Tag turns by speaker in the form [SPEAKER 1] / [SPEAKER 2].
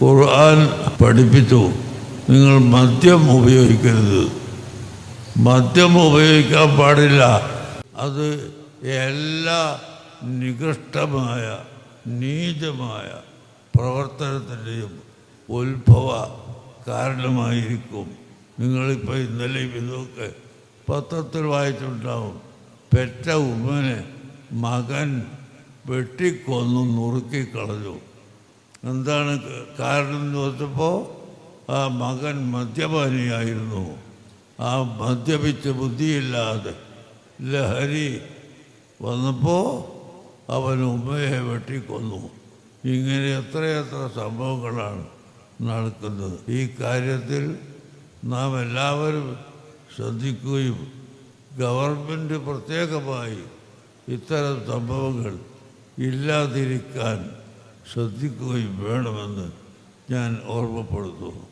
[SPEAKER 1] ഖുർആൻ പഠിപ്പിച്ചു, നിങ്ങൾ മദ്യം ഉപയോഗിക്കരുത്. മദ്യം ഉപയോഗിക്കാൻ പാടില്ല. അത് എല്ലാ നികൃഷ്ടമായ നീചമായ പ്രവർത്തനത്തിൻ്റെയും ഉത്ഭവ കാരണമായിരിക്കും. നിങ്ങളിപ്പോൾ ഇന്നലെയും ഇതൊക്കെ പത്രത്തിൽ വായിച്ചിട്ടുണ്ടാവും. പെറ്റ ഉമ്മനെ മകൻ വെട്ടിക്കൊന്നു നുറുക്കിക്കളഞ്ഞു. എന്താണ് കാരണം എന്ന് ചോദിച്ചപ്പോൾ ആ മകൻ മദ്യപാനിയായിരുന്നു. ആ മദ്യപിച്ച് ബുദ്ധിയില്ലാതെ ലഹരി വന്നപ്പോൾ അവൻ ഉമ്മയെ വെട്ടിക്കൊന്നു. ഇങ്ങനെ എത്രയെത്ര സംഭവങ്ങളാണ് നടക്കുന്നത്. ഈ കാര്യത്തിൽ നാം എല്ലാവരും ശ്രദ്ധിക്കുകയും ഗവൺമെൻറ് പ്രത്യേകമായി ഇത്തരം സംഭവങ്ങൾ ഇല്ലാതിരിക്കാൻ ശ്രദ്ധിക്കുകയും വേണമെന്ന് ഞാൻ ഓർമ്മപ്പെടുത്തുന്നു.